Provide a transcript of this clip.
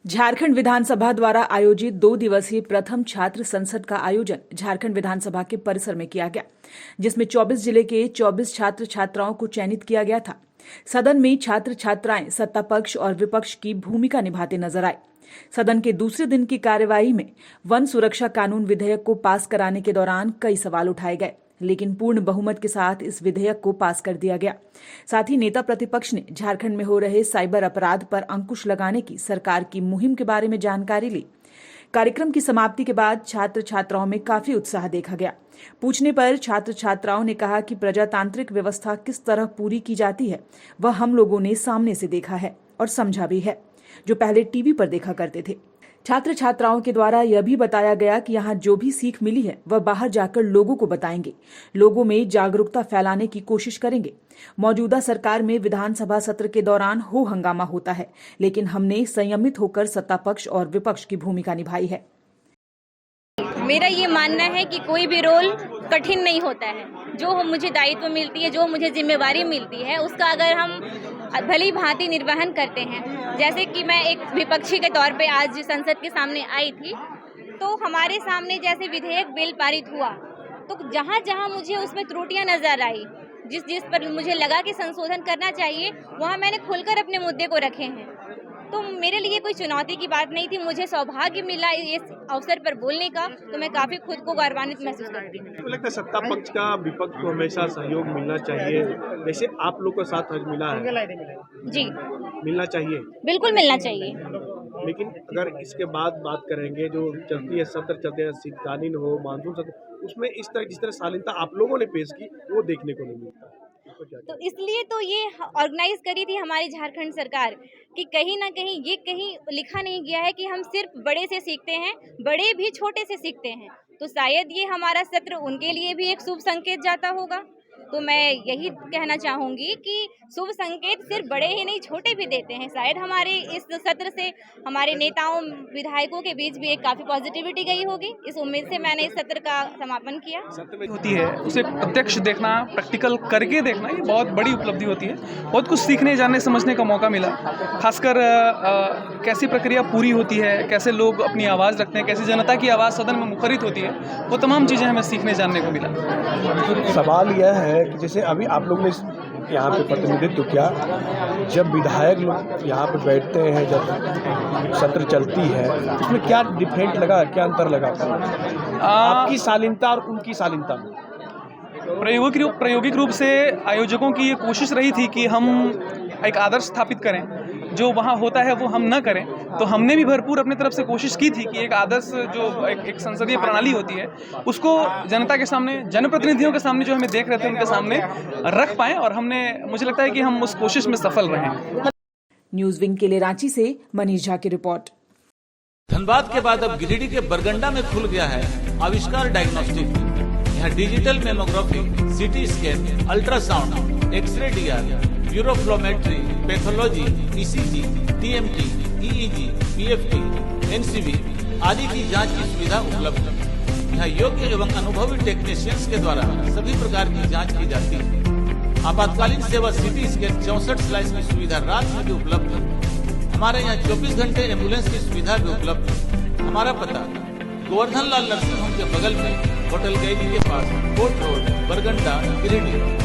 झारखंड विधानसभा द्वारा आयोजित 2 दिवसीय प्रथम छात्र संसद का आयोजन झारखंड विधानसभा के परिसर में किया गया, जिसमें 24 जिले के 24 छात्र छात्राओं को चयनित किया गया था। सदन में छात्र छात्राएं सत्ता पक्ष और विपक्ष की भूमिका निभाते नजर आए। सदन के दूसरे दिन की कार्यवाही में वन सुरक्षा कानून विधेयक को पास कराने के दौरान कई सवाल उठाए गए, लेकिन पूर्ण बहुमत के साथ इस विधेयक को पास कर दिया गया। साथ ही नेता प्रतिपक्ष ने झारखंड में हो रहे साइबर अपराध पर अंकुश लगाने की सरकार की मुहिम के बारे में जानकारी ली। कार्यक्रम की समाप्ति के बाद छात्र छात्राओं में काफी उत्साह देखा गया। पूछने पर छात्र छात्राओं ने कहा कि प्रजातांत्रिक व्यवस्था किस तरह पूरी की जाती है वह हम लोगों ने सामने से देखा है और समझा भी है, जो पहले टीवी पर देखा करते थे। छात्र छात्राओं के द्वारा यह भी बताया गया कि यहाँ जो भी सीख मिली है वह बाहर जाकर लोगों को बताएंगे, लोगों में जागरूकता फैलाने की कोशिश करेंगे। मौजूदा सरकार में विधानसभा सत्र के दौरान हो हंगामा होता है, लेकिन हमने संयमित होकर सत्ता पक्ष और विपक्ष की भूमिका निभाई है। मेरा ये मानना है कि कोई भी रोल कठिन नहीं होता है। जो मुझे दायित्व मिलती है, जो मुझे जिम्मेवारी मिलती है, उसका अगर हम भली भांति निर्वहन करते हैं, जैसे कि मैं एक विपक्षी के तौर पे आज संसद के सामने आई थी, तो हमारे सामने जैसे विधेयक बिल पारित हुआ, तो जहाँ जहाँ मुझे उसमें त्रुटियां नजर आई, जिस पर मुझे लगा कि संशोधन करना चाहिए, वहाँ मैंने खुलकर अपने मुद्दे को रखे हैं। तो मेरे लिए कोई चुनौती की बात नहीं थी। मुझे सौभाग्य मिला इस अवसर पर बोलने का, तो मैं काफी खुद को गौरवान्वित महसूस करती हूँ। तो लगता है सत्ता पक्ष का विपक्ष को हमेशा सहयोग मिलना चाहिए, जैसे आप लोग का साथ आज मिला है। जी, मिलना चाहिए, बिल्कुल मिलना चाहिए। लेकिन अगर इसके बाद बात करेंगे, जो चलती है सत्र चलते हैं, शीतकालीन हो, मानसून सत्र, उसमें इस तरह जिस तरह शालीनता आप लोगों ने पेश की वो देखने को नहीं मिलता। तो इसलिए तो ये ऑर्गेनाइज करी थी हमारी झारखंड सरकार कि कहीं ना कहीं ये कहीं लिखा नहीं गया है कि हम सिर्फ बड़े से सीखते हैं, बड़े भी छोटे से सीखते हैं। तो शायद ये हमारा सत्र उनके लिए भी एक शुभ संकेत जाता होगा। तो मैं यही कहना चाहूँगी कि शुभ संकेत सिर्फ बड़े ही नहीं, छोटे भी देते हैं। शायद हमारे इस सत्र से हमारे नेताओं विधायकों के बीच भी एक काफ़ी पॉजिटिविटी गई होगी। इस उम्मीद से मैंने इस सत्र का समापन किया। सत्र में होती है उसे प्रत्यक्ष देखना, प्रैक्टिकल करके देखना, ये बहुत बड़ी उपलब्धि होती है। बहुत कुछ सीखने, जानने, समझने का मौका मिला। खासकर कैसी प्रक्रिया पूरी होती है, कैसे लोग अपनी आवाज़ रखते हैं, कैसी जनता की आवाज़ सदन में मुखरित होती है, वो तमाम चीज़ें हमें सीखने जानने को मिला। सवाल यह है कि जैसे अभी आप लोग ने यहाँ पे प्रतिनिधित्व किया, जब विधायक लोग यहाँ पे बैठते हैं, जब सत्र चलती है, उसमें क्या डिफरेंट लगा, क्या अंतर लगा आपकी शालीनता और उनकी शालीनता में? प्रायोगिक रूप से आयोजकों की ये कोशिश रही थी कि हम एक आदर्श स्थापित करें, जो वहाँ होता है वो हम न करें। तो हमने भी भरपूर अपनी तरफ से कोशिश की थी कि एक आदर्श जो एक संसदीय प्रणाली होती है उसको जनता के सामने, जनप्रतिनिधियों के सामने, जो हमें देख रहे थे उनके सामने रख पाएं, और मुझे लगता है कि हम उस कोशिश में सफल रहे। न्यूज विंग के लिए रांची से मनीष झा की रिपोर्ट। धनबाद के बाद अब गिरिडीह के बरगंडा में खुल गया है आविष्कार डायग्नोस्टिक। यहाँ digital mammography, CT scan, ultrasound, X-ray DR, uroflowmetry, pathology, ECG, TMT, EEG, PFT, NCV आदि की जांच की सुविधा उपलब्ध है। यहाँ योग्य एवं अनुभवी टेक्नीशियंस के द्वारा सभी प्रकार की जांच की जाती है। आपातकालीन सेवा सीटी स्कैन 64 स्लाइस की सुविधा रात में भी उपलब्ध है। हमारे यहाँ 24 घंटे एम्बुलेंस की सुविधा भी उपलब्ध है। हमारा पता गोवर्धन लाल नर्सिंग होम के बगल में होटल गैली के पास, कोर्ट रोड, बरगंडा, गिरिडीह।